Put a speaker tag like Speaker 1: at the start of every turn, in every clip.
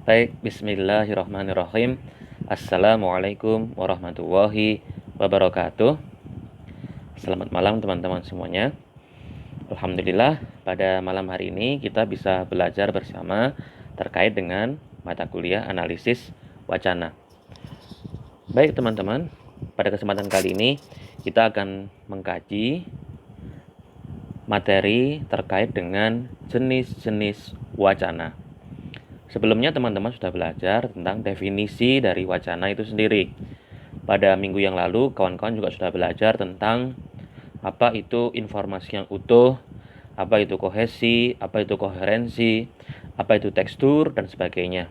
Speaker 1: Baik, bismillahirrahmanirrahim. Assalamualaikum warahmatullahi wabarakatuh. Selamat malam teman-teman semuanya. Alhamdulillah, pada malam hari ini kita bisa belajar bersama terkait dengan mata kuliah analisis wacana. Baik teman-teman, pada kesempatan kali ini kita akan mengkaji materi terkait dengan jenis-jenis wacana. Sebelumnya teman-teman sudah belajar tentang definisi dari wacana itu sendiri. Pada minggu yang lalu kawan-kawan juga sudah belajar tentang apa itu informasi yang utuh, apa itu kohesi, apa itu koherensi, apa itu tekstur, dan sebagainya.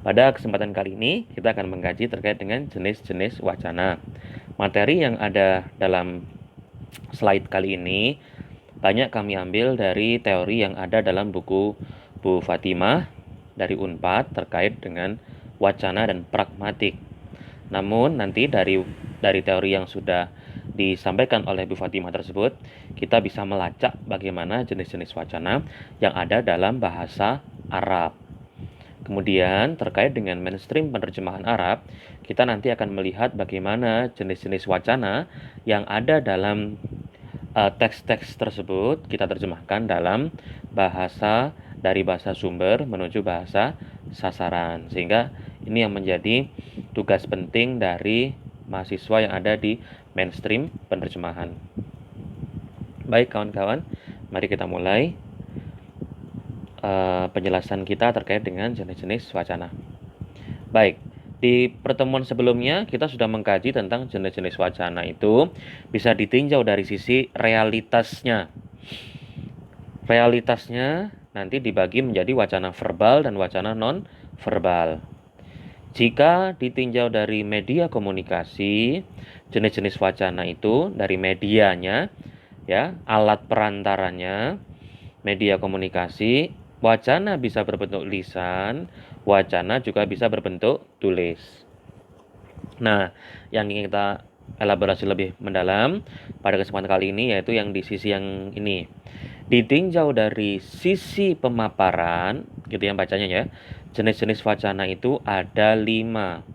Speaker 1: Pada kesempatan kali ini kita akan mengkaji terkait dengan jenis-jenis wacana. Materi yang ada dalam slide kali ini banyak kami ambil dari teori yang ada dalam buku Bu Fatimah dari Unpad terkait dengan wacana dan pragmatik. Namun nanti dari teori yang sudah disampaikan oleh Bu Fatimah tersebut, kita bisa melacak bagaimana jenis-jenis wacana yang ada dalam bahasa Arab. Kemudian terkait dengan mainstream penerjemahan Arab, kita nanti akan melihat bagaimana jenis-jenis wacana yang ada dalam teks-teks tersebut kita terjemahkan dalam bahasa dari bahasa sumber menuju bahasa sasaran, sehingga ini yang menjadi tugas penting dari mahasiswa yang ada di mainstream penerjemahan. Baik kawan-kawan, mari kita mulai penjelasan kita terkait dengan jenis-jenis wacana. Baik, di pertemuan sebelumnya kita sudah mengkaji tentang jenis-jenis wacana itu bisa ditinjau dari sisi realitasnya. Realitasnya nanti dibagi menjadi wacana verbal dan wacana non-verbal. Jika ditinjau dari media komunikasi, jenis-jenis wacana itu dari medianya, ya, alat perantaranya, media komunikasi, wacana bisa berbentuk lisan, wacana juga bisa berbentuk tulis. Nah, yang ingin kita elaborasi lebih mendalam pada kesempatan kali ini yaitu yang di sisi yang ini. Ditinjau dari sisi pemaparan, gitu ya bacanya ya. Jenis-jenis wacana itu ada 5.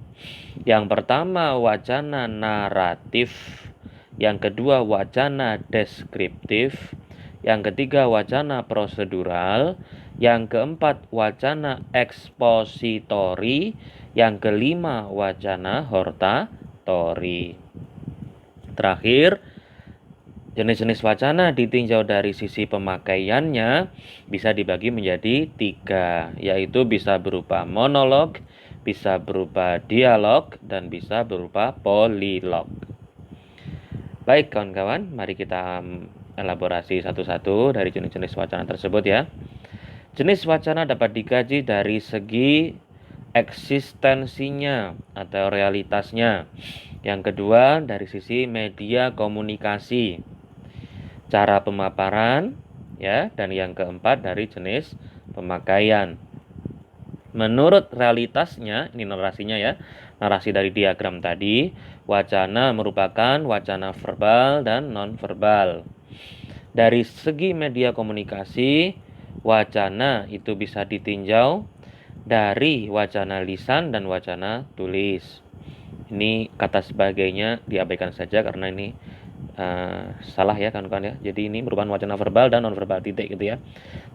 Speaker 1: Yang pertama wacana naratif, yang kedua wacana deskriptif, yang ketiga wacana prosedural, yang keempat wacana ekspositori, yang kelima wacana hortatori. Terakhir, jenis-jenis wacana ditinjau dari sisi pemakaiannya bisa dibagi menjadi 3, yaitu bisa berupa monolog, bisa berupa dialog, dan bisa berupa polilog. Baik kawan-kawan, mari kita elaborasi satu-satu dari jenis-jenis wacana tersebut ya. Jenis wacana dapat dikaji dari segi eksistensinya atau realitasnya. Yang kedua dari sisi media komunikasi, cara pemaparan ya, dan yang keempat dari jenis pemakaian. Menurut realitasnya, ini narasinya ya, narasi dari diagram tadi, wacana merupakan wacana verbal dan non-verbal. Dari segi media komunikasi, wacana itu bisa ditinjau dari wacana lisan dan wacana tulis. Ini kata sebagainya diabaikan saja karena ini salah ya kawan-kawan ya. Jadi ini merupakan wacana verbal dan non-verbal, titik gitu ya.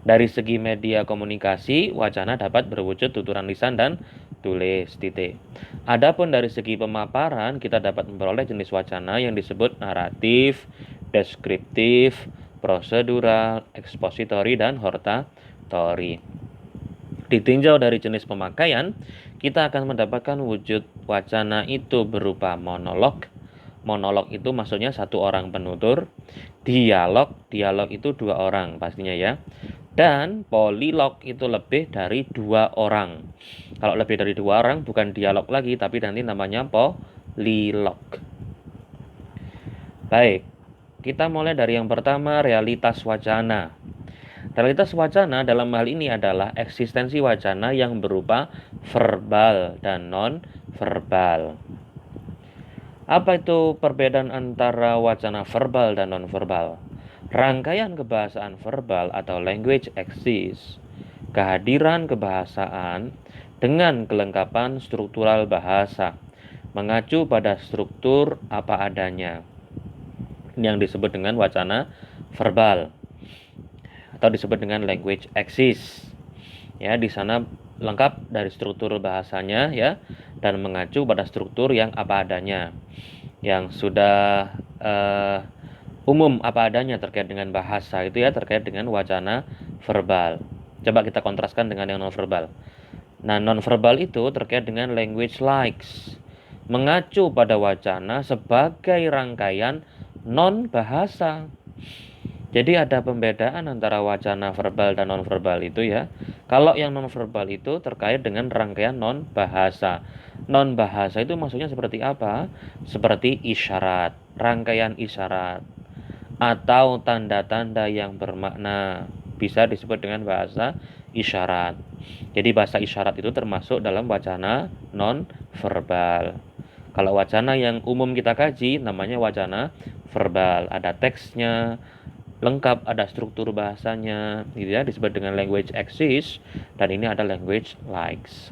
Speaker 1: Dari segi media komunikasi, wacana dapat berwujud tuturan lisan dan tulis, titik. Adapun dari segi pemaparan, kita dapat memperoleh jenis wacana yang disebut naratif, deskriptif, prosedural, ekspositori, dan hortatori. Ditinjau dari jenis pemakaian, kita akan mendapatkan wujud wacana itu berupa monolog. Monolog itu maksudnya satu orang penutur. Dialog itu 2 orang pastinya ya. Dan polilog itu lebih dari 2 orang. Kalau lebih dari 2 orang bukan dialog lagi, tapi nanti namanya polilog. Baik, kita mulai dari yang pertama, realitas wacana. Realitas wacana dalam hal ini adalah eksistensi wacana yang berupa verbal dan non-verbal. Apa itu perbedaan antara wacana verbal dan non-verbal? Rangkaian kebahasaan verbal atau language exists kehadiran kebahasaan dengan kelengkapan struktural bahasa, mengacu pada struktur apa adanya, yang disebut dengan wacana verbal atau disebut dengan language axis. Ya, di sana lengkap dari struktur bahasanya ya, dan mengacu pada struktur yang apa adanya, yang sudah umum apa adanya terkait dengan bahasa itu ya, terkait dengan wacana verbal. Coba kita kontraskan dengan yang non verbal. Nah, non verbal itu terkait dengan language likes, mengacu pada wacana sebagai rangkaian non bahasa. Jadi ada pembedaan antara wacana verbal dan non verbal itu ya. Kalau yang non verbal itu terkait dengan rangkaian non bahasa. Non bahasa itu maksudnya seperti apa? Seperti isyarat, rangkaian isyarat atau tanda-tanda yang bermakna, bisa disebut dengan bahasa isyarat. Jadi bahasa isyarat itu termasuk dalam wacana non verbal. Kalau wacana yang umum kita kaji namanya wacana verbal, ada teksnya lengkap, ada struktur bahasanya gitu ya, disebut dengan language axis, dan ini ada language likes.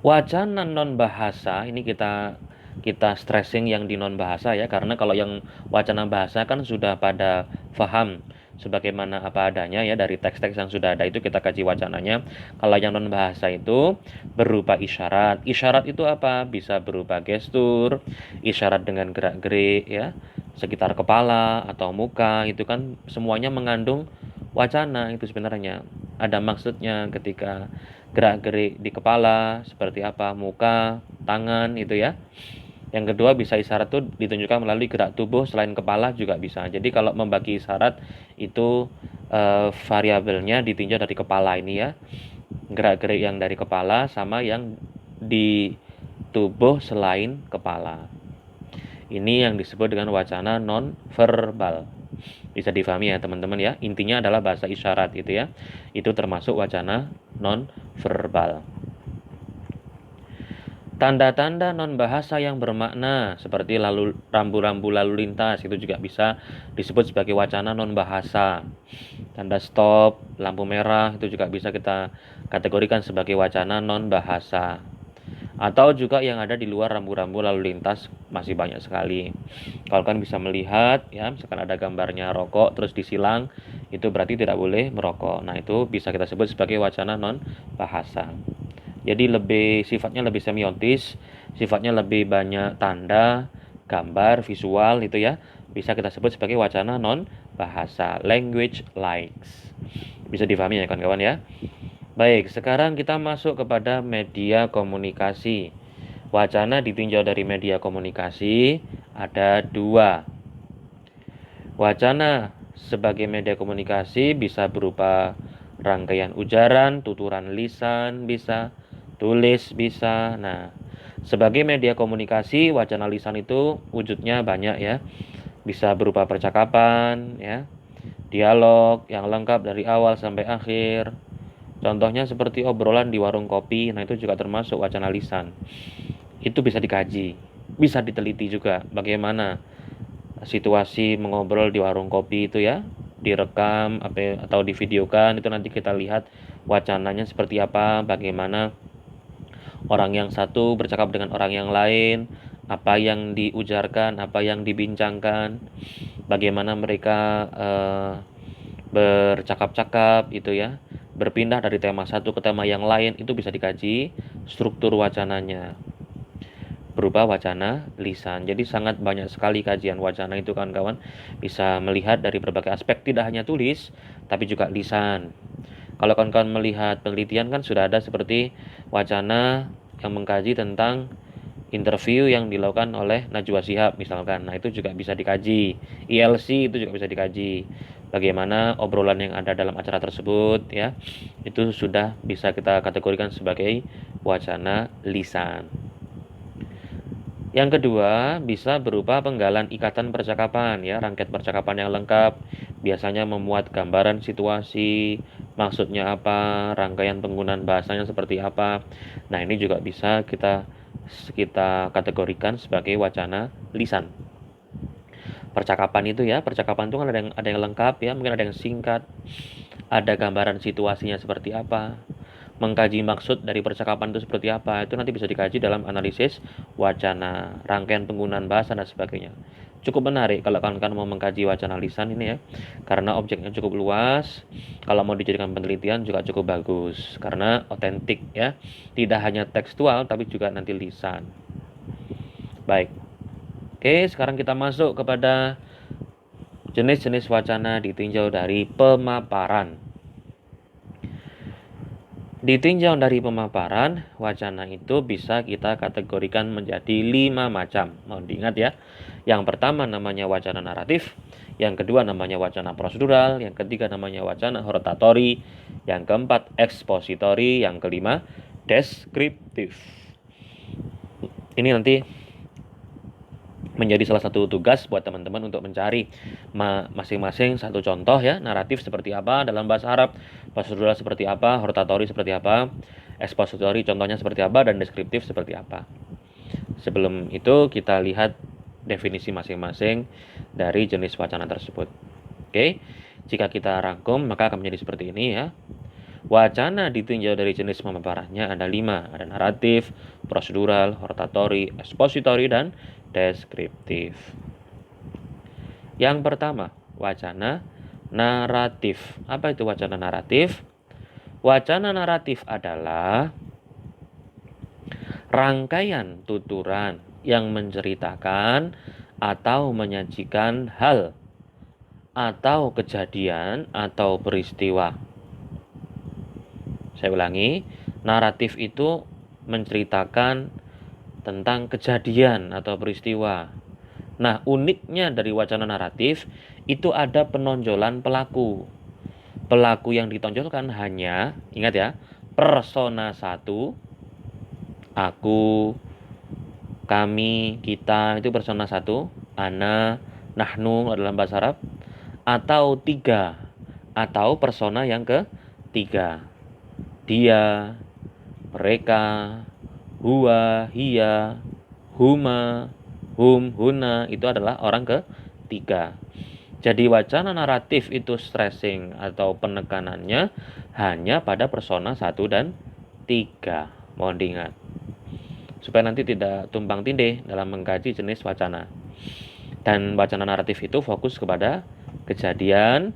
Speaker 1: Wacana non bahasa ini kita stressing yang di non bahasa ya, karena kalau yang wacana bahasa kan sudah pada paham sebagaimana apa adanya ya dari teks-teks yang sudah ada, itu kita kaji wacananya. Kalau yang non bahasa itu berupa isyarat. Isyarat itu apa? Bisa berupa gestur, isyarat dengan gerak-gerik ya, sekitar kepala atau muka, itu kan semuanya mengandung wacana itu sebenarnya. Ada maksudnya ketika gerak-gerik di kepala seperti apa, muka, tangan itu ya. Yang kedua, bisa isyarat itu ditunjukkan melalui gerak tubuh selain kepala juga bisa. Jadi kalau membagi isyarat itu variabelnya ditinjau dari kepala ini ya. Gerak-gerik yang dari kepala sama yang di tubuh selain kepala. Ini yang disebut dengan wacana non verbal. Bisa difahami ya teman-teman ya. Intinya adalah bahasa isyarat itu ya. Itu termasuk wacana non verbal. Tanda-tanda non bahasa yang bermakna seperti rambu-rambu lalu lintas itu juga bisa disebut sebagai wacana non bahasa. Tanda stop, lampu merah itu juga bisa kita kategorikan sebagai wacana non bahasa. Atau juga yang ada di luar rambu-rambu lalu lintas masih banyak sekali. Kalau kan bisa melihat ya, misalkan ada gambarnya rokok terus disilang, itu berarti tidak boleh merokok. Nah, itu bisa kita sebut sebagai wacana non bahasa. Jadi sifatnya lebih semiotis, sifatnya lebih banyak tanda, gambar, visual itu ya. Bisa kita sebut sebagai wacana non bahasa, language likes. Bisa difahami ya kawan-kawan ya. Baik, sekarang kita masuk kepada media komunikasi. Wacana ditinjau dari media komunikasi ada 2. Wacana sebagai media komunikasi bisa berupa rangkaian ujaran, tuturan lisan bisa, tulis bisa. Nah, sebagai media komunikasi, wacana lisan itu wujudnya banyak ya. Bisa berupa percakapan ya, dialog yang lengkap dari awal sampai akhir. Contohnya seperti obrolan di warung kopi. Nah, itu juga termasuk wacana lisan. Itu bisa dikaji, bisa diteliti juga bagaimana situasi mengobrol di warung kopi itu ya, direkam atau divideokan, itu nanti kita lihat wacananya seperti apa, bagaimana orang yang satu bercakap dengan orang yang lain, apa yang diujarkan, apa yang dibincangkan, bagaimana mereka bercakap-cakap itu ya, berpindah dari tema satu ke tema yang lain, itu bisa dikaji struktur wacananya berupa wacana lisan. Jadi sangat banyak sekali kajian wacana itu kawan-kawan, bisa melihat dari berbagai aspek, tidak hanya tulis tapi juga lisan. Kalau kawan-kawan melihat penelitian kan sudah ada seperti wacana yang mengkaji tentang interview yang dilakukan oleh Najwa Shihab misalkan. Nah, itu juga bisa dikaji. ILC itu juga bisa dikaji. Bagaimana obrolan yang ada dalam acara tersebut ya. Itu sudah bisa kita kategorikan sebagai wacana lisan. Yang kedua, bisa berupa penggalan ikatan percakapan ya, rangkaian percakapan yang lengkap, biasanya memuat gambaran situasi, maksudnya apa, rangkaian penggunaan bahasanya seperti apa. Nah, ini juga bisa kita kategorikan sebagai wacana lisan. percakapan itu ya. Percakapan itu kan ada yang lengkap ya, mungkin ada yang singkat, ada gambaran situasinya seperti apa, mengkaji maksud dari percakapan itu seperti apa, itu nanti bisa dikaji dalam analisis wacana, rangkaian penggunaan bahasa dan sebagainya. Cukup menarik kalau kalian mau mengkaji wacana lisan ini ya, karena objeknya cukup luas. Kalau mau dijadikan penelitian juga cukup bagus, karena otentik ya, tidak hanya tekstual tapi juga nanti lisan. Baik, oke, sekarang kita masuk kepada jenis-jenis wacana ditinjau dari pemaparan. Ditinjau dari pemaparan, wacana itu bisa kita kategorikan menjadi 5 macam. Mohon diingat ya. Yang pertama namanya wacana naratif, yang kedua namanya wacana prosedural, yang ketiga namanya wacana hortatori, yang keempat ekspositori, yang kelima deskriptif. Ini nanti menjadi salah satu tugas buat teman-teman untuk mencari masing-masing satu contoh ya, naratif seperti apa dalam bahasa Arab, prosedural seperti apa, hortatori seperti apa, ekspositori contohnya seperti apa, dan deskriptif seperti apa. Sebelum itu kita lihat definisi masing-masing dari jenis wacana tersebut. Oke, jika kita rangkum maka akan menjadi seperti ini ya. Wacana ditinjau dari jenis pemaparannya ada 5, ada naratif, prosedural, hortatori, ekspositori, dan deskriptif. Yang pertama, wacana naratif. Apa itu wacana naratif? Wacana naratif adalah rangkaian tuturan yang menceritakan atau menyajikan hal atau kejadian atau peristiwa. Saya ulangi, naratif itu menceritakan tentang kejadian atau peristiwa. Nah, uniknya dari wacana naratif itu ada penonjolan pelaku. Pelaku yang ditonjolkan hanya, ingat ya, persona satu, aku, kami, kita, itu persona satu, ana, nahnu dalam bahasa Arab, atau 3, atau persona yang ketiga. Dia, mereka, huwa, hiya, huma, hum, huna, itu adalah orang ketiga. Jadi wacana naratif itu stressing atau penekanannya hanya pada persona 1 dan 3. Mohon diingat, supaya nanti tidak tumpang tindih dalam mengkaji jenis wacana. Dan wacana naratif itu fokus kepada kejadian.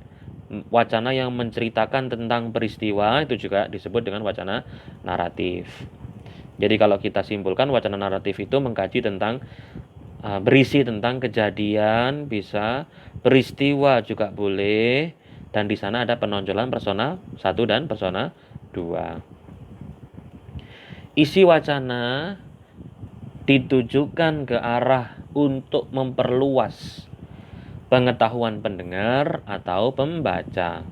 Speaker 1: Wacana yang menceritakan tentang peristiwa itu juga disebut dengan wacana naratif. Jadi kalau kita simpulkan, wacana naratif itu mengkaji tentang berisi tentang kejadian, bisa peristiwa juga boleh, dan di sana ada penonjolan persona 1 dan persona 2. Isi wacana ditujukan ke arah untuk memperluas pengetahuan pendengar atau pembaca.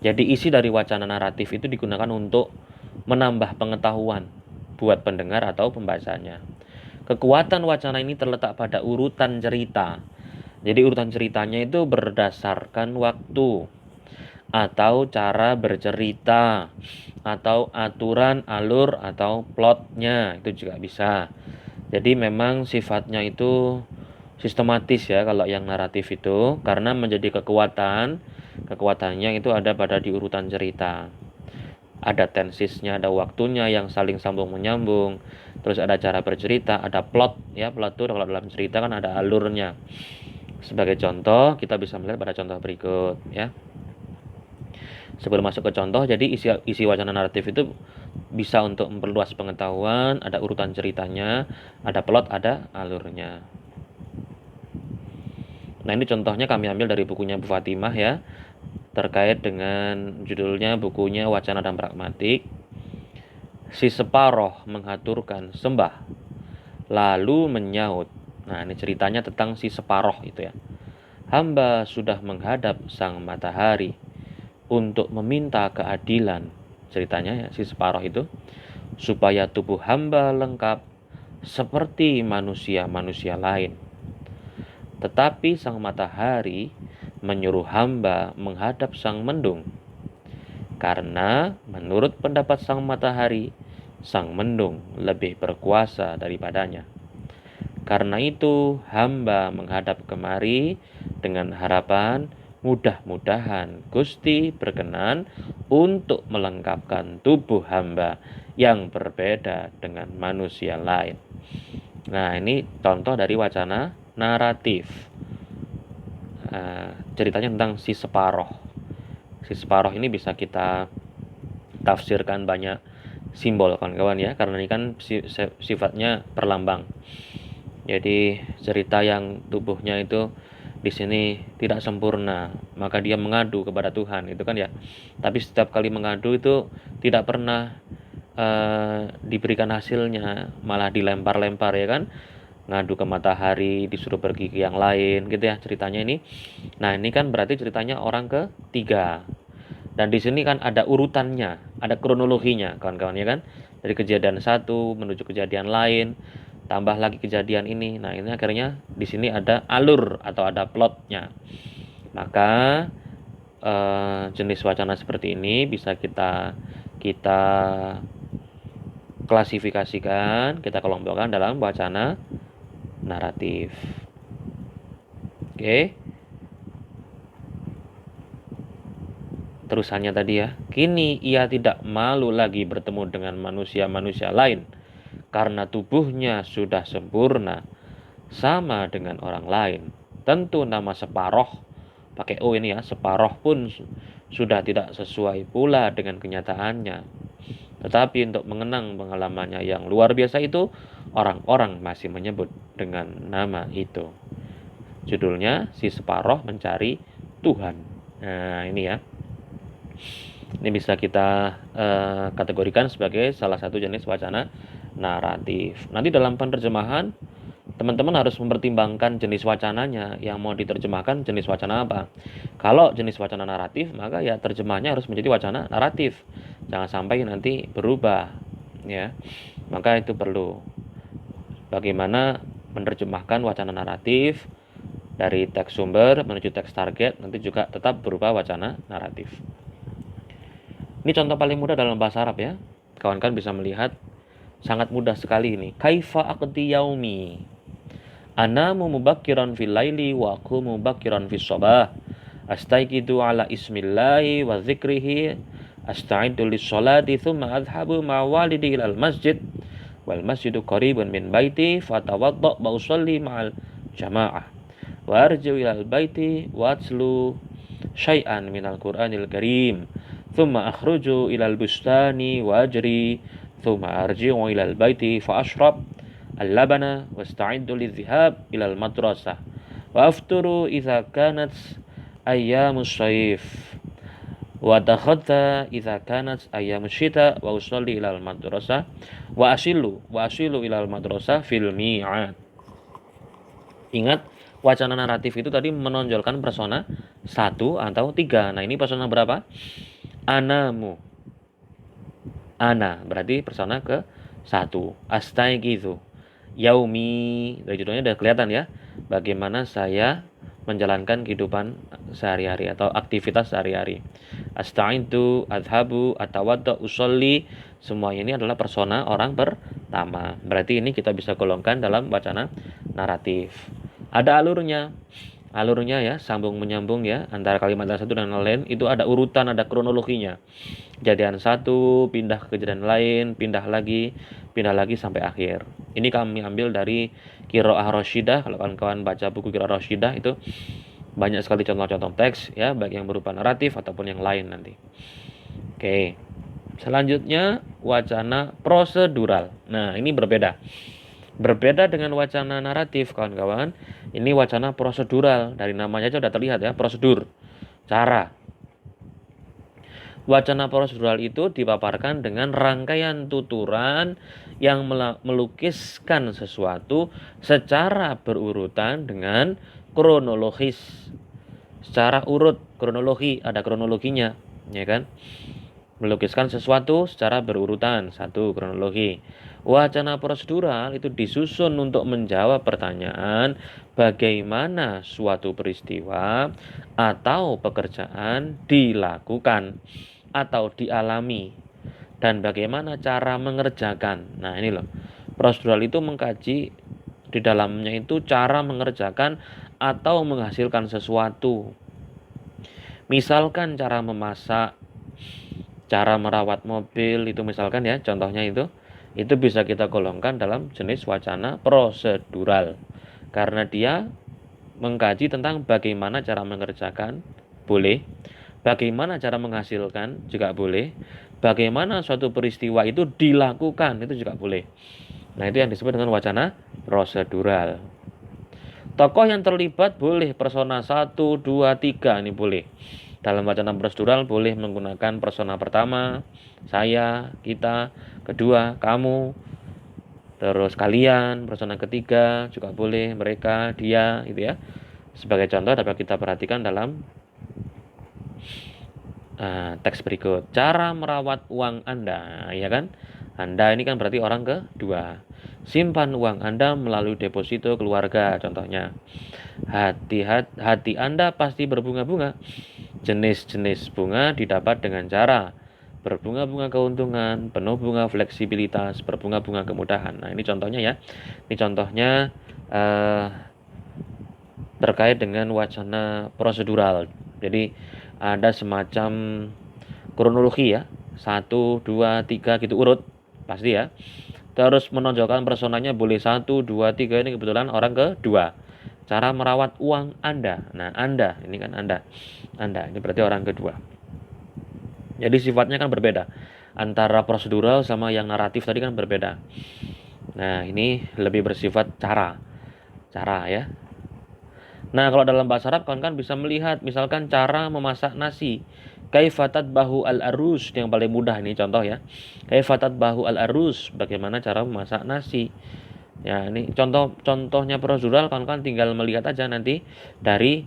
Speaker 1: Jadi isi dari wacana naratif itu digunakan untuk menambah pengetahuan buat pendengar atau pembacanya. Kekuatan wacana ini terletak pada urutan cerita. Jadi urutan ceritanya itu berdasarkan waktu, atau cara bercerita, atau aturan, alur, atau plotnya, itu juga bisa. Jadi memang sifatnya itu sistematis ya kalau yang naratif itu, karena menjadi kekuatannya itu ada pada di urutan cerita. Ada tensisnya, ada waktunya yang saling sambung menyambung, terus ada cara bercerita, ada plot ya. Plot itu kalau dalam cerita kan ada alurnya. Sebagai contoh kita bisa melihat pada contoh berikut ya. Sebelum masuk ke contoh, jadi isi wacana naratif itu bisa untuk memperluas pengetahuan, ada urutan ceritanya, ada plot, ada alurnya. Nah, ini contohnya kami ambil dari bukunya Bu Fatimah ya, terkait dengan judulnya bukunya Wacana dan Pragmatik. Si separoh mengaturkan sembah, lalu menyaut. Nah, ini ceritanya tentang si separoh itu ya. Hamba sudah menghadap sang matahari untuk meminta keadilan. Ceritanya ya, si separoh itu, supaya tubuh hamba lengkap seperti manusia-manusia lain. Tetapi sang matahari menyuruh hamba menghadap sang mendung, karena menurut pendapat sang matahari, sang mendung lebih berkuasa daripadanya. Karena itu hamba menghadap kemari dengan harapan mudah-mudahan Gusti berkenan untuk melengkapkan tubuh hamba yang berbeda dengan manusia lain. Nah, ini contoh dari wacana naratif. Ceritanya tentang si separoh. Si separoh ini bisa kita tafsirkan banyak simbol kawan-kawan ya, karena ini kan sifatnya perlambang. Jadi cerita yang tubuhnya itu di sini tidak sempurna, maka dia mengadu kepada Tuhan, itu kan ya. Tapi setiap kali mengadu itu tidak pernah diberikan hasilnya, malah dilempar-lempar ya kan. Ngadu ke matahari, disuruh pergi ke yang lain gitu ya ceritanya ini. Nah, ini kan berarti ceritanya orang ketiga. Dan di sini kan ada urutannya, ada kronologinya kawan-kawan ya kan. Dari kejadian satu menuju kejadian lain, tambah lagi kejadian ini. Nah, ini akhirnya di sini ada alur atau ada plotnya. Maka jenis wacana seperti ini bisa kita klasifikasikan, kita kelompokkan dalam wacana naratif. Oke. Terusannya tadi ya. Kini ia tidak malu lagi bertemu dengan manusia-manusia lain karena tubuhnya sudah sempurna sama dengan orang lain. Tentu nama separoh, pakai O ini ya, separoh pun sudah tidak sesuai pula dengan kenyataannya. Tetapi untuk mengenang pengalamannya yang luar biasa itu, orang-orang masih menyebut dengan nama itu. Judulnya Si Separoh Mencari Tuhan. Nah, ini ya. Ini bisa kita kategorikan sebagai salah satu jenis wacana naratif. Nanti dalam penerjemahan, teman-teman harus mempertimbangkan jenis wacananya, yang mau diterjemahkan jenis wacana apa. Kalau jenis wacana naratif, maka ya terjemahnya harus menjadi wacana naratif. Jangan sampai nanti berubah, ya. Maka itu perlu. Bagaimana menerjemahkan wacana naratif dari teks sumber menuju teks target, nanti juga tetap berupa wacana naratif. Ini contoh paling mudah dalam bahasa Arab ya. Kawan-kawan bisa melihat sangat mudah sekali ini. Kaifa aqdi yaumi. Anamu mubakkiran fil laili wa aqumu mubakkiran fis sabah. Astaiqidu ala ismillahi wa dzikrihi. Asta'iddu lis sholati thumma adhhabu ma walidi ilal masjid. Wal masjidu qaribun min baiti fatawadda wa usalli ma'al jamaah. Wa arji'u ilal baiti wa atslu syai'an minal Qur'anil Karim. Thumma akhruju ilal bustani wa ajri. Thumma arji'u ilal baiti fa ashrab al-labana wasta'iddu lidhihab ilal madrasah. Wa afturu idza kanat ayyamus sayf. Wa takhadha idza kanat ayyamus syita wa usalli ilal madrasah wa asilu ilal madrasah fil mi'ad. Ingat, wacana naratif itu tadi menonjolkan persona 1 atau 3. Nah, ini persona berapa? Anamu. Ana berarti persona ke 1. Astaiqizu. Yaumi, dari judulnya udah kelihatan ya. Bagaimana saya menjalankan kehidupan sehari-hari atau aktivitas sehari-hari. Asta'iddu, adhabu, atawadda, usolli. Semua ini adalah persona orang pertama. Berarti ini kita bisa golongkan dalam wacana naratif. Ada alurnya. Alurnya ya, sambung menyambung ya, antara kalimat satu dan lain, itu ada urutan, ada kronologinya. Kejadian satu, pindah ke kejadian lain, pindah lagi sampai akhir. Ini kami ambil dari Qiraah Rasyidah. Kalau kawan-kawan baca buku Qiraah Rasyidah itu banyak sekali contoh-contoh teks ya, baik yang berupa naratif ataupun yang lain nanti. Oke. Selanjutnya wacana prosedural. Nah, ini berbeda. Berbeda dengan wacana naratif, kawan-kawan. Ini wacana prosedural. Dari namanya aja sudah terlihat ya, prosedur, cara. Wacana prosedural itu dipaparkan dengan rangkaian tuturan yang melukiskan sesuatu secara berurutan dengan kronologis. Secara urut, kronologi, ada kronologinya, ya kan? Melukiskan sesuatu secara berurutan, satu kronologi. Wacana prosedural itu disusun untuk menjawab pertanyaan bagaimana suatu peristiwa atau pekerjaan dilakukan atau dialami dan bagaimana cara mengerjakan. Nah, ini loh. Prosedural itu mengkaji Di dalamnya itu cara mengerjakan atau menghasilkan sesuatu. Misalkan cara memasak, cara merawat mobil, itu misalkan ya, contohnya itu bisa kita golongkan dalam jenis wacana prosedural. Karena dia mengkaji tentang bagaimana cara mengerjakan, boleh. Bagaimana cara menghasilkan, juga boleh. Bagaimana suatu peristiwa itu dilakukan, itu juga boleh. Nah, itu yang disebut dengan wacana prosedural. Tokoh yang terlibat boleh persona 1, 2, 3, ini boleh. Dalam wacana prosedural boleh menggunakan persona pertama, saya, kita, kedua, kamu, terus kalian, persona ketiga juga boleh, mereka, dia, gitu ya. Sebagai contoh dapat kita perhatikan dalam teks berikut. Cara merawat uang Anda, ya kan? Anda ini kan berarti orang kedua. Simpan uang Anda melalui deposito keluarga, contohnya. Hati Anda pasti berbunga-bunga. Jenis-jenis bunga didapat dengan cara berbunga-bunga keuntungan, penuh bunga fleksibilitas, berbunga-bunga kemudahan. Nah, ini contohnya ya. Ini contohnya terkait dengan wacana prosedural. Jadi ada semacam kronologi ya, 1, 2, 3 gitu urut pasti ya. Terus menonjolkan personanya boleh 1, 2, 3, ini kebetulan orang kedua. Cara merawat uang Anda. Nah, Anda, ini kan Anda, ini berarti orang kedua. Jadi sifatnya kan berbeda. Antara prosedural sama yang naratif tadi kan berbeda. Nah, ini lebih bersifat cara ya. Nah, kalau dalam bahasa Arab kan bisa melihat misalkan cara memasak nasi. Kaifatat bahu al-arus, yang paling mudah ini contoh ya. Kaifatat bahu al-arus, bagaimana cara memasak nasi. Ya, ini contohnya prosedural kan tinggal melihat aja nanti dari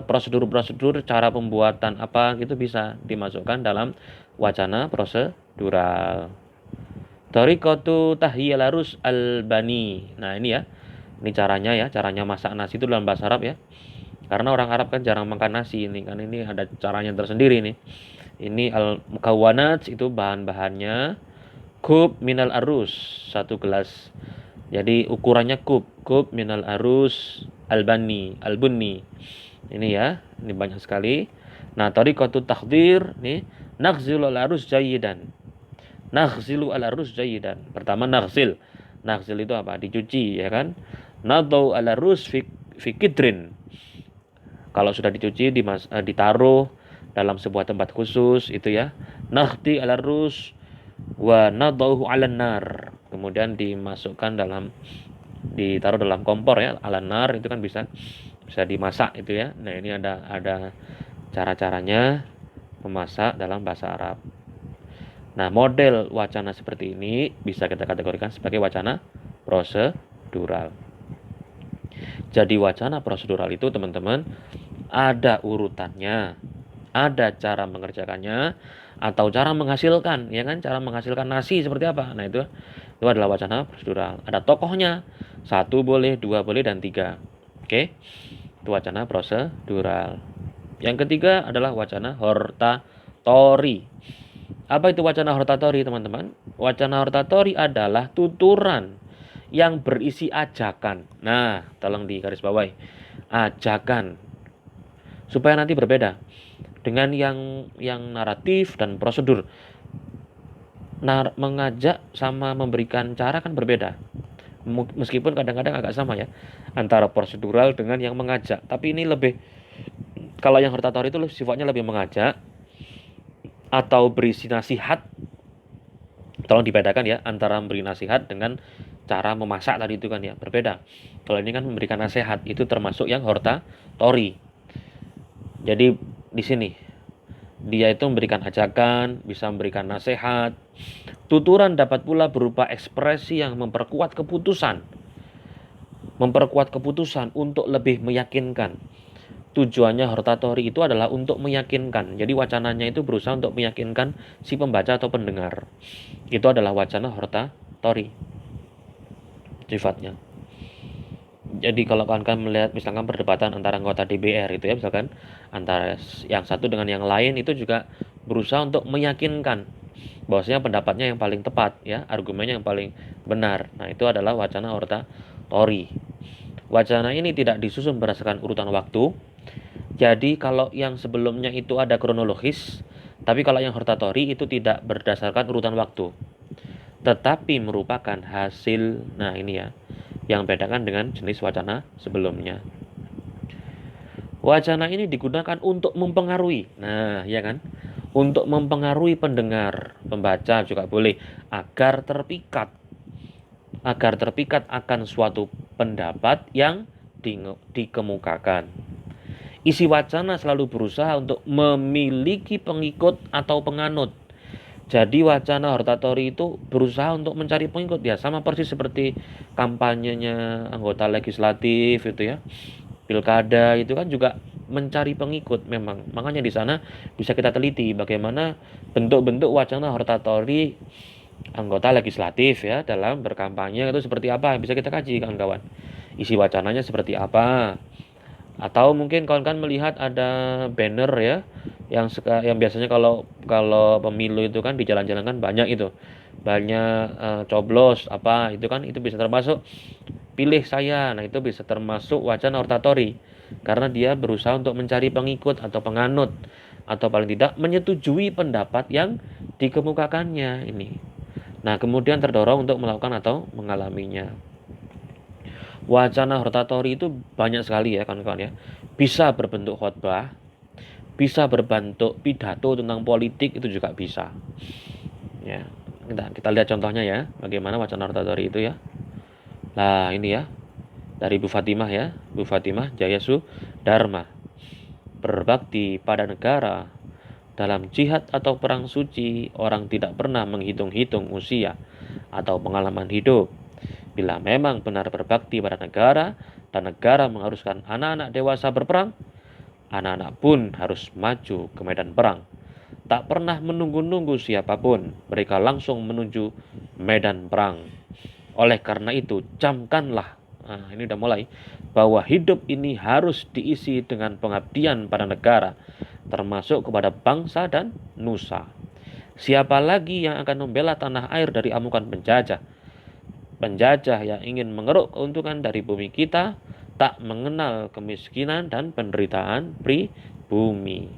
Speaker 1: prosedur-prosedur cara pembuatan apa gitu bisa dimasukkan dalam wacana prosedural. Tariqatu tahyil arus al-bani. Nah, ini ya. Ini caranya masak nasi itu dalam bahasa Arab ya. Karena orang Arab kan jarang makan nasi ini kan, ini ada caranya tersendiri nih. Ini al-mukawwanat itu bahan-bahannya. Kub minal arus, 1 gelas. Jadi ukurannya kub minal arus albunni. Ini ya, ini banyak sekali. Nah, tariqatu takhdir nih, naghzilu al-arus jayidan. Naghzilu al-arus jayidan. Pertama naghzil. Naghzil itu apa? Dicuci ya kan? Nadau ala rus fikidrin. Kalau sudah dicuci ditaruh dalam sebuah tempat khusus itu ya. Nakhti ala rus wa nadauhu ala nar. Kemudian ditaruh dalam kompor ya, ala nar itu kan bisa dimasak itu ya. Nah, ini ada cara-caranya memasak dalam bahasa Arab. Nah, model wacana seperti ini bisa kita kategorikan sebagai wacana prosedural. Jadi wacana prosedural itu teman-teman ada urutannya, ada cara mengerjakannya, atau cara menghasilkan, ya kan? Cara menghasilkan nasi seperti apa? Nah, itu adalah wacana prosedural. Ada tokohnya, 1 boleh, 2 boleh, dan 3. Oke, itu wacana prosedural. Yang ketiga adalah wacana hortatori. Apa itu wacana hortatori, teman-teman? Wacana hortatori adalah tuturan yang berisi ajakan. Nah, tolong digarisbawahi. Ajakan. Supaya nanti berbeda dengan yang naratif dan prosedur. Mengajak sama memberikan cara kan berbeda. Meskipun kadang-kadang agak sama ya antara prosedural dengan yang mengajak. Tapi ini lebih, kalau yang hortatori itu sifatnya lebih mengajak atau berisi nasihat. Tolong dibedakan ya antara memberi nasihat dengan cara memasak tadi itu kan ya berbeda. Kalau ini kan memberikan nasihat, itu termasuk yang hortatori. Jadi di sini dia itu memberikan ajakan, bisa memberikan nasihat. Tuturan dapat pula berupa ekspresi yang memperkuat keputusan untuk lebih meyakinkan. Tujuannya hortatori itu adalah untuk meyakinkan. Jadi wacananya itu berusaha untuk meyakinkan si pembaca atau pendengar. Itu adalah wacana hortatori sifatnya. Jadi kalau kalian melihat misalkan perdebatan antara anggota DPR itu ya, misalkan antara yang satu dengan yang lain, itu juga berusaha untuk meyakinkan bahwasanya pendapatnya yang paling tepat ya, argumennya yang paling benar. Nah, itu adalah wacana hortatori. Wacana ini tidak disusun berdasarkan urutan waktu. Jadi kalau yang sebelumnya itu ada kronologis, tapi kalau yang hortatori itu tidak berdasarkan urutan waktu, tetapi merupakan hasil. Nah, ini ya yang bedakan dengan jenis wacana sebelumnya. Wacana ini digunakan untuk mempengaruhi. Nah, ya kan? Untuk mempengaruhi pendengar, pembaca juga boleh, agar terpikat akan suatu pendapat yang dikemukakan. Isi wacana selalu berusaha untuk memiliki pengikut atau penganut. Jadi wacana hortatori itu berusaha untuk mencari pengikut ya, sama persis seperti kampanyenya anggota legislatif itu ya. Pilkada itu kan juga mencari pengikut memang. Makanya di sana bisa kita teliti bagaimana bentuk-bentuk wacana hortatori anggota legislatif ya dalam berkampanye itu seperti apa, bisa kita kaji kawan-kawan. Isi wacananya seperti apa? Atau mungkin kawan-kawan melihat ada banner ya yang biasanya kalau kalau pemilu itu kan di jalan-jalan kan banyak itu. Banyak coblos apa itu kan, itu bisa termasuk pilih saya. Nah, itu bisa termasuk wacana hortatori karena dia berusaha untuk mencari pengikut atau penganut atau paling tidak menyetujui pendapat yang dikemukakannya ini. Nah, kemudian terdorong untuk melakukan atau mengalaminya. Wacana hortatori itu banyak sekali ya kawan-kawan ya. Bisa berbentuk khotbah, bisa berbentuk pidato tentang politik, itu juga bisa. Ya, kita lihat contohnya ya, bagaimana wacana hortatori itu ya. Nah, ini ya. Dari Bu Fatimah ya, Bu Fatimah Jayasudharma. Dharma. Berbakti pada negara. Dalam jihad atau perang suci, orang tidak pernah menghitung-hitung usia atau pengalaman hidup. Bila memang benar berbakti pada negara dan negara mengharuskan anak-anak dewasa berperang, anak-anak pun harus maju ke medan perang. Tak pernah menunggu-nunggu siapapun, mereka langsung menuju medan perang. Oleh karena itu, camkanlah, nah ini udah mulai, bahwa hidup ini harus diisi dengan pengabdian pada negara, termasuk kepada bangsa dan nusa. Siapa lagi yang akan membela tanah air dari amukan penjajah? Penjajah yang ingin mengeruk keuntungan dari bumi kita tak mengenal kemiskinan dan penderitaan pribumi.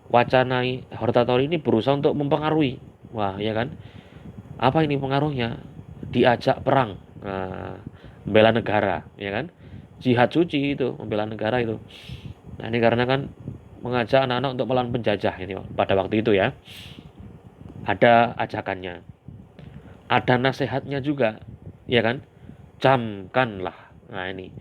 Speaker 1: Wacana hortatori ini berusaha untuk mempengaruhi. Wah, ya kan? Apa ini pengaruhnya? Diajak perang, membela negara, ya kan? Jihad suci itu, membela negara itu. Nah, ini karena kan mengajak anak-anak untuk melawan penjajah ini pada waktu itu ya. Ada ajakannya. Ada nasihatnya juga, ya kan? Camkanlah. Nah, ini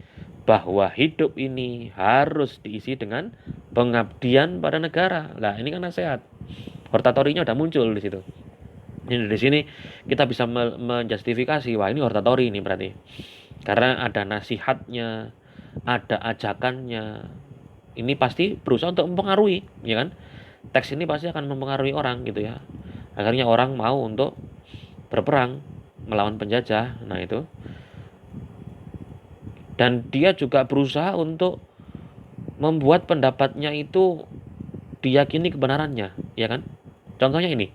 Speaker 1: bahwa hidup ini harus diisi dengan pengabdian pada negara. Nah, ini kan nasihat. Hortatorinya udah muncul di situ. Ini di sini kita bisa menjustifikasi, wah ini hortatori ini berarti. Karena ada nasihatnya, ada ajakannya. Ini pasti berusaha untuk mempengaruhi, ya kan? Teks ini pasti akan mempengaruhi orang gitu ya. Akhirnya orang mau untuk berperang melawan penjajah. Nah, itu. Dan dia juga berusaha untuk membuat pendapatnya itu diyakini kebenarannya, ya kan? Contohnya ini,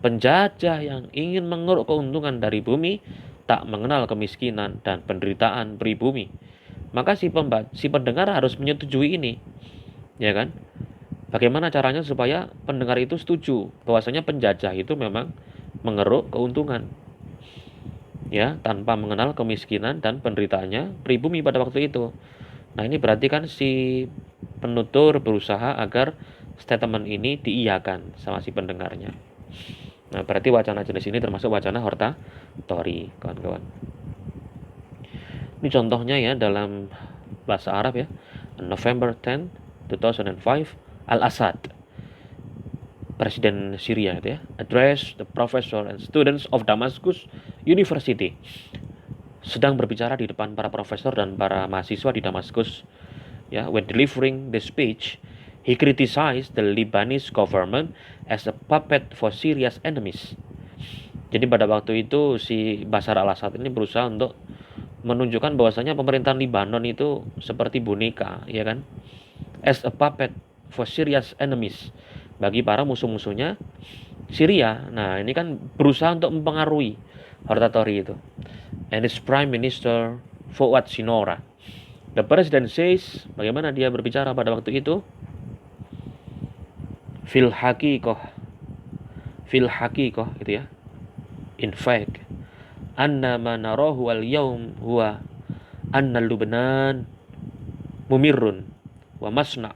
Speaker 1: penjajah yang ingin mengeruk keuntungan dari bumi tak mengenal kemiskinan dan penderitaan pribumi. Maka si pendengar harus menyetujui ini, ya kan? Bagaimana caranya supaya pendengar itu setuju bahwasanya penjajah itu memang mengeruk keuntungan, ya, tanpa mengenal kemiskinan dan penderitaannya pribumi pada waktu itu. Nah, ini berarti kan si penutur berusaha agar statement ini diiyakan sama si pendengarnya. Nah, berarti wacana jenis ini termasuk wacana hortatori, kawan-kawan. Ini contohnya ya dalam bahasa Arab ya. November 10, 2005, Al-Assad, Presiden Syria itu ya, address the professor and students of Damascus University. Sedang berbicara di depan para profesor dan para mahasiswa di Damaskus. Ya, when delivering the speech, he criticized the Lebanese government as a puppet for Syria's enemies. Jadi pada waktu itu si Bashar al-Assad ini berusaha untuk menunjukkan bahwasanya pemerintahan Libanon itu seperti boneka, ya kan? As a puppet for Syria's enemies, bagi para musuh-musuhnya Syria. Nah, ini kan berusaha untuk mempengaruhi Hortatori itu. And its Prime Minister Fuad Sinora. The President says, bagaimana dia berbicara pada waktu itu? Fil haqiqah itu ya. In fact, anna ma narahu al-yawm huwa anna Lubnan mumirrun wa masna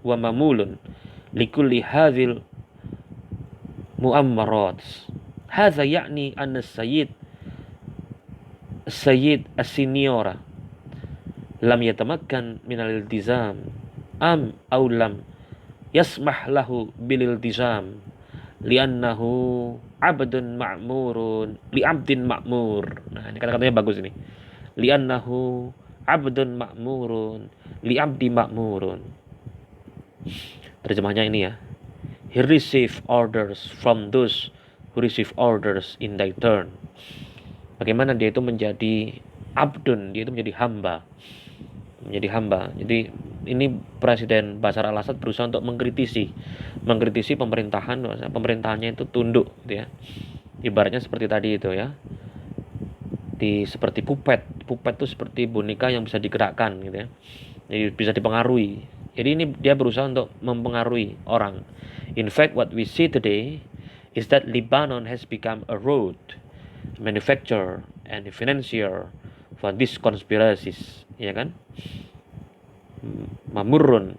Speaker 1: wa mamulun likulli hadhil muammarat. Hadha ya'ni anna Sayyid as-Siniora lam yatamakkan min al-iltizam am aw lam yasmah lahu bil iltizam li'annahu abdun ma'murun li'abdin ma'mur. Nah, ini kata-katanya bagus ini. Li'annahu abdun ma'murun li'abdi ma'murun. Terjemahnya ini ya. He received orders from those who receive orders in their turn. Bagaimana dia itu menjadi abdun, dia itu menjadi hamba. Jadi ini Presiden Bashar al-Assad berusaha untuk mengkritisi pemerintahannya itu tunduk gitu ya. Ibaratnya seperti tadi itu ya. Seperti puppet itu seperti boneka yang bisa digerakkan gitu ya. Jadi bisa dipengaruhi. Jadi ini dia berusaha untuk mempengaruhi orang. In fact, what we see today is that Lebanon has become a road manufacturer and financier for these conspiracies, ya kan? Mumirrun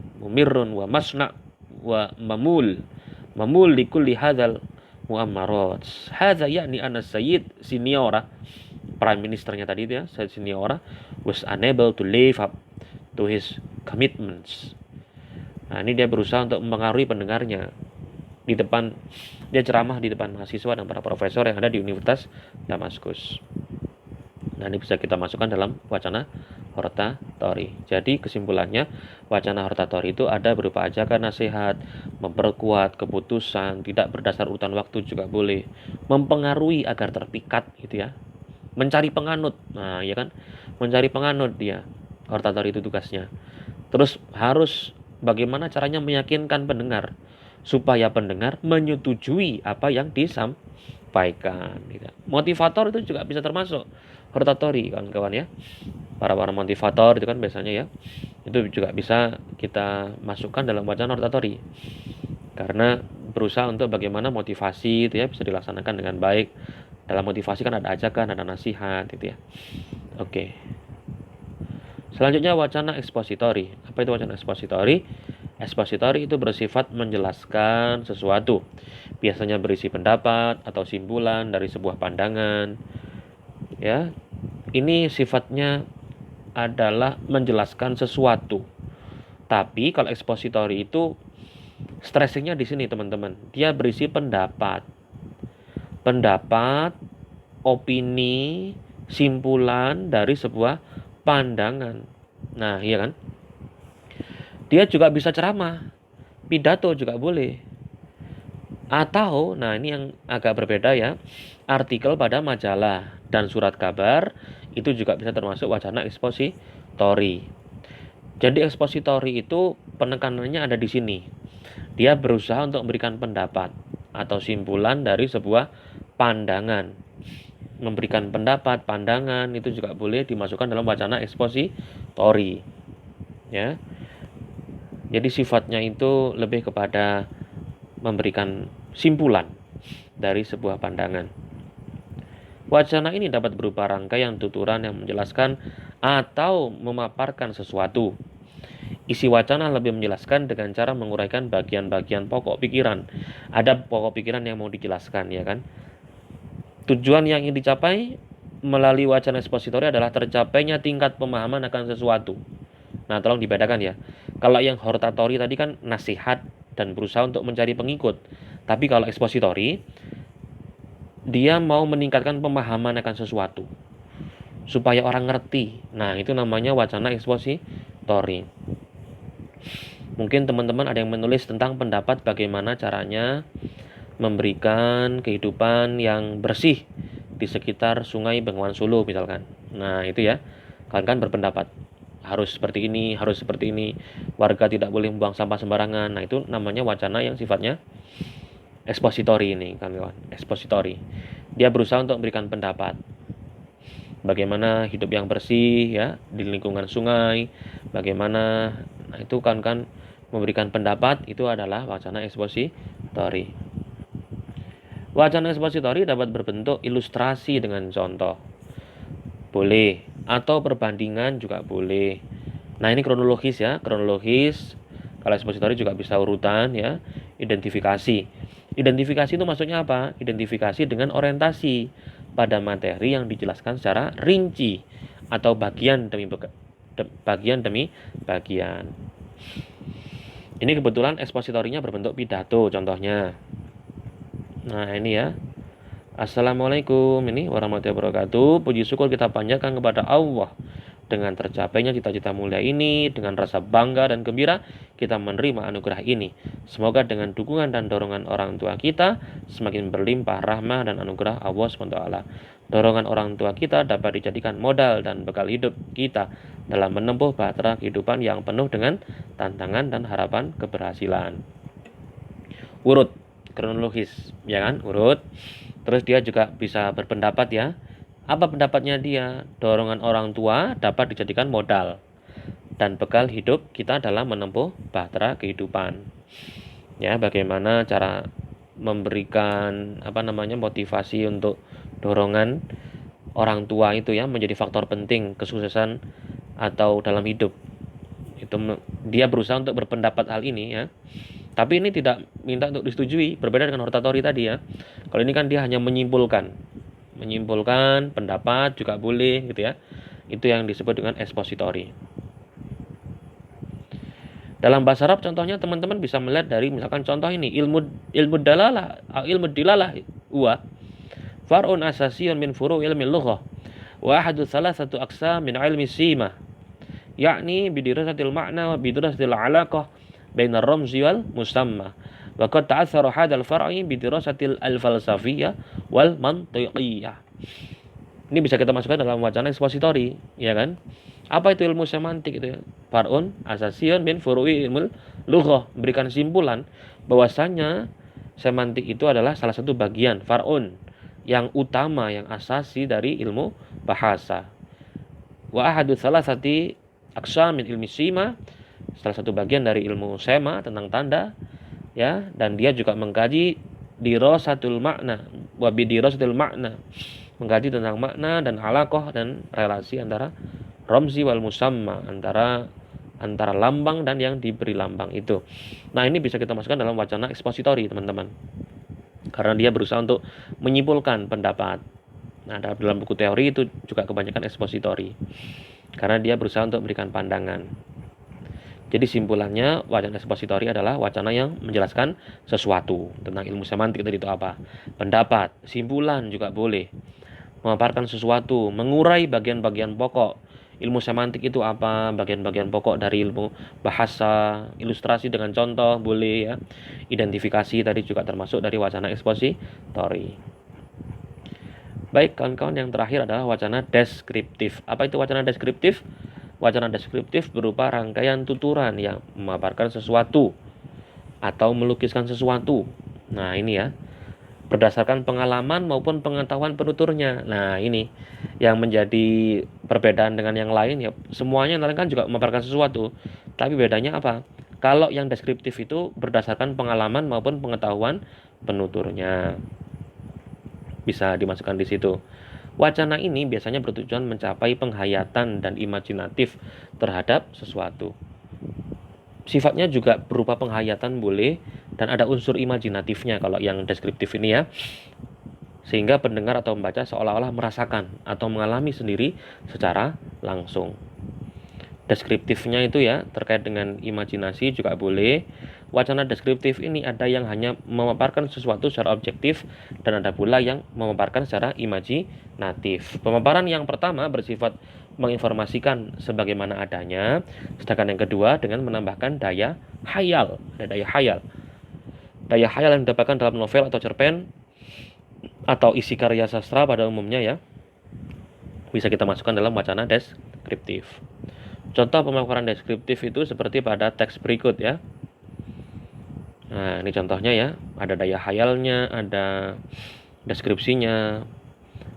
Speaker 1: wa masna wa mamul likulli hadzal muammarat. Hadza yakni anna Sayyid Siniora, prime ministernya tadi itu ya, Sayyid Siniora was unable to live up to his commitments. Nah, ini dia berusaha untuk mempengaruhi pendengarnya. Dia ceramah di depan mahasiswa dan para profesor yang ada di Universitas Damaskus. Nah, ini bisa kita masukkan dalam wacana Hortatori. Jadi kesimpulannya, wacana Hortatori itu ada berupa ajakan nasihat, memperkuat keputusan, tidak berdasar urutan waktu juga boleh, mempengaruhi agar terpikat gitu ya, mencari penganut. Nah, ya kan, mencari penganut dia. Hortatori itu tugasnya. Terus harus bagaimana caranya meyakinkan pendengar supaya pendengar menyetujui apa yang disampaikan gitu. Motivator itu juga bisa termasuk Hortatori, kawan-kawan ya. Para motivator itu kan biasanya ya, itu juga bisa kita masukkan dalam wacana Hortatori. Karena berusaha untuk bagaimana motivasi itu ya bisa dilaksanakan dengan baik. Dalam motivasi kan ada ajakan, ada nasihat gitu ya. Oke. Selanjutnya wacana ekspositori. Apa itu wacana ekspositori? Ekspositori itu bersifat menjelaskan sesuatu. Biasanya berisi pendapat atau simpulan dari sebuah pandangan. Ya. Ini sifatnya adalah menjelaskan sesuatu. Tapi kalau ekspositori itu stressingnya di sini teman-teman. Dia berisi pendapat, opini, simpulan dari sebuah pandangan. Nah, iya kan? Dia juga bisa ceramah, pidato juga boleh. Atau, nah ini yang agak berbeda ya, artikel pada majalah dan surat kabar itu juga bisa termasuk wacana ekspositori. Jadi ekspositori itu penekanannya ada di sini. Dia berusaha untuk memberikan pendapat atau simpulan dari sebuah pandangan. Memberikan pendapat, pandangan itu juga boleh dimasukkan dalam wacana ekspositori. Ya. Jadi sifatnya itu lebih kepada memberikan simpulan dari sebuah pandangan. Wacana ini dapat berupa rangkaian tuturan yang menjelaskan atau memaparkan sesuatu. Isi wacana lebih menjelaskan dengan cara menguraikan bagian-bagian pokok pikiran. Ada pokok pikiran yang mau dijelaskan, ya kan? Tujuan yang ingin dicapai melalui wacana ekspositori adalah tercapainya tingkat pemahaman akan sesuatu. Nah, tolong dibedakan ya. Kalau yang Hortatori tadi kan nasihat dan berusaha untuk mencari pengikut. Tapi kalau ekspositori, dia mau meningkatkan pemahaman akan sesuatu supaya orang ngerti. Nah, itu namanya wacana ekspositori. Mungkin teman-teman ada yang menulis tentang pendapat bagaimana caranya memberikan kehidupan yang bersih di sekitar Sungai Bengawan Solo misalkan. Nah, itu ya. Kalian kan berpendapat harus seperti ini, warga tidak boleh membuang sampah sembarangan. Nah, itu namanya wacana yang sifatnya Ekspositori ini, kawan-kawan. Ekspositori. Dia berusaha untuk memberikan pendapat. Bagaimana hidup yang bersih ya di lingkungan sungai, bagaimana, nah itu kan memberikan pendapat, itu adalah wacana ekspositori. Wacana ekspositori dapat berbentuk ilustrasi dengan contoh, boleh, atau perbandingan juga boleh. Nah ini kronologis ya, kronologis. Kalau ekspositori juga bisa urutan ya. Identifikasi. Identifikasi itu maksudnya apa? Identifikasi dengan orientasi pada materi yang dijelaskan secara rinci atau bagian demi bagian. Ini kebetulan ekspositorinya berbentuk pidato contohnya. Nah ini ya. Assalamualaikum ini warahmatullahi wabarakatuh. Puji syukur kita panjatkan kepada Allah. Dengan tercapainya cita-cita mulia ini, dengan rasa bangga dan gembira, kita menerima anugerah ini. Semoga dengan dukungan dan dorongan orang tua kita, semakin berlimpah rahmah dan anugerah Allah SWT. Dorongan orang tua kita dapat dijadikan modal dan bekal hidup kita dalam menempuh bahtera kehidupan yang penuh dengan tantangan dan harapan keberhasilan. Urut, kronologis, ya kan? Urut. Terus dia juga bisa berpendapat ya. Apa pendapatnya dia? Dorongan orang tua dapat dijadikan modal dan bekal hidup kita dalam menempuh bahtera kehidupan. Ya, bagaimana cara memberikan motivasi untuk dorongan orang tua itu ya menjadi faktor penting kesuksesan atau dalam hidup. Itu dia berusaha untuk berpendapat hal ini ya. Tapi ini tidak minta untuk disetujui, berbeda dengan hortatori tadi ya. Kalau ini kan dia hanya menyimpulkan pendapat juga boleh gitu ya. Itu yang disebut dengan ekspositori. Dalam bahasa Arab contohnya teman-teman bisa melihat dari misalkan contoh ini ilmu dilalah wa far'un asasiyun min furu' ilmi lughah wa ahadu salasatu aqsam min ilmi sima yakni bidirasatil ma'na wa bidirasatil alaqah bainar ramzi wal musamma. Wa qad ta'athara hadzal far'i bi dirasatil al-falsafiyyah wal mantiqiyyah. Ini bisa kita masukkan dalam wacana ekspositori, ya kan? Apa itu ilmu semantik itu ya? Far'un asasiyun min furu'i ilmul lughah, berikan simpulan bahwasanya semantik itu adalah salah satu bagian far'un yang utama, yang asasi dari ilmu bahasa. Wa ahadu salasati aqsam min ilmi sima, salah satu bagian dari ilmu sema tentang tanda ya, dan dia juga mengkaji dirasatul makna wa bidirasatul makna, mengkaji tentang makna dan alaqah dan relasi antara ramzi wal musamma, antara lambang dan yang diberi lambang itu. Nah ini bisa kita masukkan dalam wacana ekspositori teman-teman, karena dia berusaha untuk menyimpulkan pendapat. Nah dalam buku teori itu juga kebanyakan ekspositori karena dia berusaha untuk memberikan pandangan. Jadi simpulannya wacana ekspositori adalah wacana yang menjelaskan sesuatu tentang ilmu semantik tadi itu apa. Pendapat, simpulan juga boleh. Memaparkan sesuatu, mengurai bagian-bagian pokok. Ilmu semantik itu apa? Bagian-bagian pokok dari ilmu bahasa, ilustrasi dengan contoh boleh ya. Identifikasi tadi juga termasuk dari wacana ekspositori. Baik, kawan-kawan, yang terakhir adalah wacana deskriptif. Apa itu wacana deskriptif? Wacana deskriptif berupa rangkaian tuturan yang memaparkan sesuatu atau melukiskan sesuatu. Nah ini ya, berdasarkan pengalaman maupun pengetahuan penuturnya. Nah ini yang menjadi perbedaan dengan yang lain ya. Semuanya kan juga memaparkan sesuatu, tapi bedanya apa? Kalau yang deskriptif itu berdasarkan pengalaman maupun pengetahuan penuturnya. Bisa dimasukkan di situ. Wacana ini biasanya bertujuan mencapai penghayatan dan imajinatif terhadap sesuatu. Sifatnya juga berupa penghayatan boleh, dan ada unsur imajinatifnya kalau yang deskriptif ini ya. Sehingga pendengar atau membaca seolah-olah merasakan atau mengalami sendiri secara langsung. Deskriptifnya itu ya terkait dengan imajinasi juga boleh. Wacana deskriptif ini ada yang hanya memaparkan sesuatu secara objektif dan ada pula yang memaparkan secara imajinatif. Pemaparan yang pertama bersifat menginformasikan sebagaimana adanya, sedangkan yang kedua dengan menambahkan daya hayal. Ada daya hayal. Daya hayal yang didapatkan dalam novel atau cerpen atau isi karya sastra pada umumnya ya, bisa kita masukkan dalam wacana deskriptif. Contoh pemaparan deskriptif itu seperti pada teks berikut ya. Nah, ini contohnya ya, ada daya khayalnya, ada deskripsinya.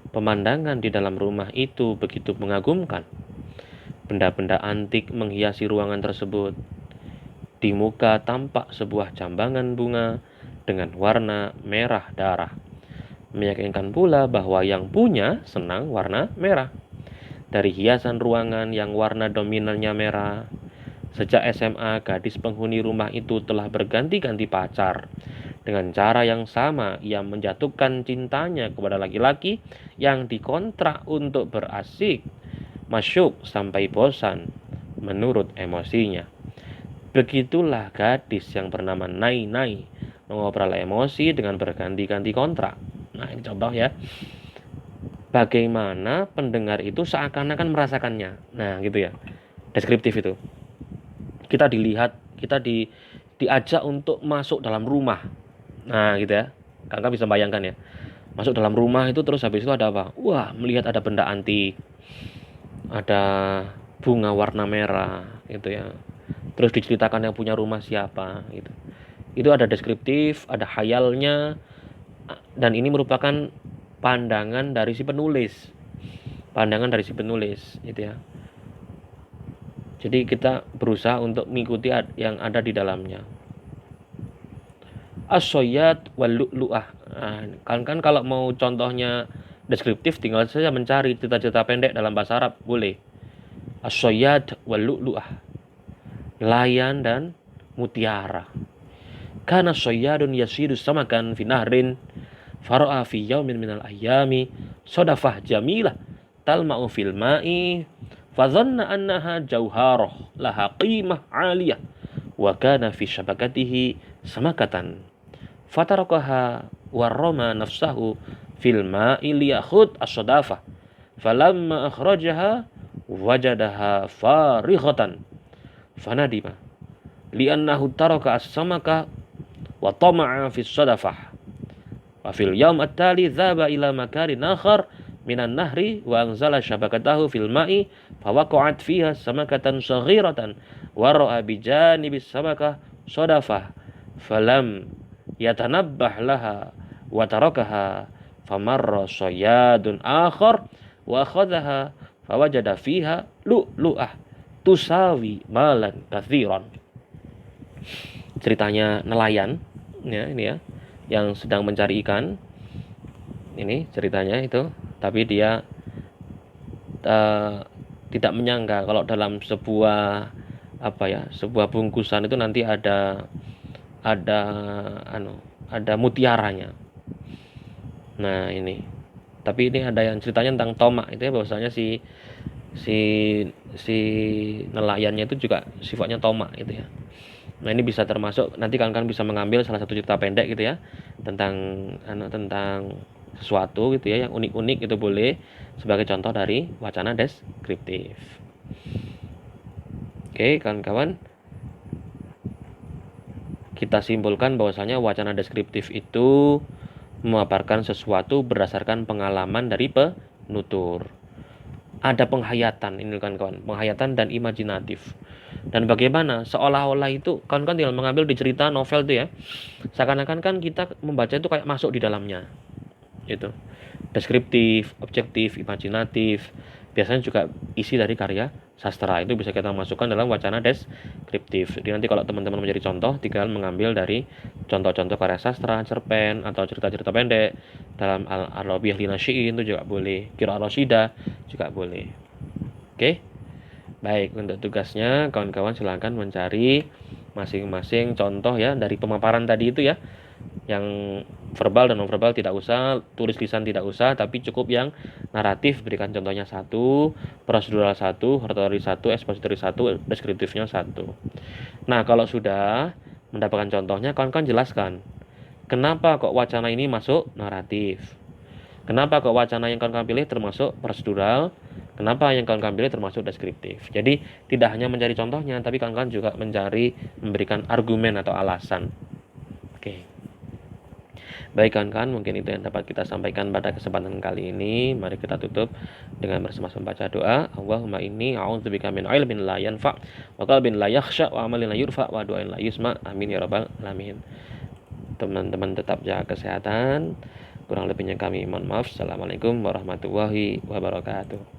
Speaker 1: Pemandangan di dalam rumah itu begitu mengagumkan. Benda-benda antik menghiasi ruangan tersebut. Di muka tampak sebuah jambangan bunga dengan warna merah darah. Meyakinkan pula bahwa yang punya senang warna merah. Dari hiasan ruangan yang warna dominannya merah. Sejak SMA, gadis penghuni rumah itu telah berganti-ganti pacar. Dengan cara yang sama, ia menjatuhkan cintanya kepada laki-laki yang dikontrak untuk berasik, masyuk sampai bosan, menurut emosinya. Begitulah gadis yang bernama Nai Nai mengobrol emosi dengan berganti-ganti kontrak. Nah, ini contoh ya. Bagaimana pendengar itu seakan-akan merasakannya. Nah, gitu ya. Deskriptif itu. Kita diajak untuk masuk dalam rumah. Nah, gitu ya. Kakak bisa bayangkan ya. Masuk dalam rumah itu terus habis itu ada apa? Wah, melihat ada benda antik. Ada bunga warna merah gitu ya. Terus diceritakan yang punya rumah siapa gitu. Itu ada deskriptif, ada khayalnya, dan ini merupakan pandangan dari si penulis. Pandangan dari si penulis gitu ya. Jadi kita berusaha untuk mengikuti yang ada di dalamnya. As-soyad wal lu'lu'ah. Nah, kan kalau mau contohnya deskriptif tinggal saja mencari cerita-cerita pendek dalam bahasa Arab, boleh. As-soyad wal lu'lu'ah. Layan dan mutiara. Kana soyadun yasidu samakan fi nahrin fara'a fi yaumin minal ayyami sodafah jamilah talma'u fil ma'i fadhanna annaha jauharah laha qimah 'aliyah wa kana fi syabakatihi samakatan fatarakaha warrama nafsahu fil ma'i liyakhud as-sadafah falamma akhrajaha wajadaha farighatan fanadima li'annahu taraka as-samaka wa tama'a fi as-sadafah wa fil yaum at-tali dhaba ila makarin akhar minan nahri wa anzala syabakatahu fil ma'i fawaqa'at fiha samakatan saghiratan wa ra'a bijanibis samakah sadafah falam yatanabbah laha wa tarakaha famarra sayadun akhar wa akhadhaha fawajada fiha lu'lu'ah tusawi malan katsiran. Ceritanya nelayan ya, ini ya, yang sedang mencari ikan. Ini ceritanya itu, tapi dia tidak menyangka kalau dalam sebuah sebuah bungkusan itu nanti ada ada mutiaranya. Nah, ini. Tapi ini ada yang ceritanya tentang tomak itu ya, bahwasanya si si si nelayannya itu juga sifatnya tomak gitu ya. Nah, ini bisa termasuk nanti kalian bisa mengambil salah satu cerita pendek gitu ya tentang tentang sesuatu gitu ya yang unik-unik, itu boleh sebagai contoh dari wacana deskriptif. Oke, kawan-kawan, kita simpulkan bahwasanya wacana deskriptif itu memaparkan sesuatu berdasarkan pengalaman dari penutur. Ada penghayatan, ini kan kawan, penghayatan dan imajinatif. Dan bagaimana seolah-olah itu kan tinggal mengambil di cerita novel itu ya, seakan-akan kan kita membaca itu kayak masuk di dalamnya itu. Deskriptif, objektif, imajinatif, biasanya juga isi dari karya sastra, itu bisa kita masukkan dalam wacana deskriptif. Jadi nanti kalau teman-teman menjadi contoh, tinggal mengambil dari contoh-contoh karya sastra, cerpen atau cerita-cerita pendek dalam al-Arabiyah linasyiin itu juga boleh, qiraah rasyidah juga boleh. Oke. Baik, untuk tugasnya kawan-kawan silahkan mencari masing-masing contoh ya dari pemaparan tadi itu ya. Yang verbal dan non verbal tidak usah, tulis lisan tidak usah, tapi cukup yang naratif, berikan contohnya 1, prosedural 1, oratory 1, expository 1, deskriptifnya 1. Nah, kalau sudah mendapatkan contohnya, kawan-kawan jelaskan kenapa kok wacana ini masuk naratif, kenapa kok wacana yang kawan-kawan pilih termasuk prosedural, kenapa yang kawan-kawan pilih termasuk deskriptif. Jadi tidak hanya mencari contohnya, tapi kawan-kawan juga memberikan argumen atau alasan. Oke. Baik kawan-kawan, mungkin itu yang dapat kita sampaikan pada kesempatan kali ini. Mari kita tutup dengan bersama-sama baca doa. Allahumma inni a'udzubika min ilmin la yanfa' wa qalbin la yakhsha wa amalin la yurfa' wa du'ain la yusma. Amin ya rabbal alamin. Teman-teman tetap jaga kesehatan. Kurang lebihnya kami mohon maaf. Assalamualaikum warahmatullahi wabarakatuh.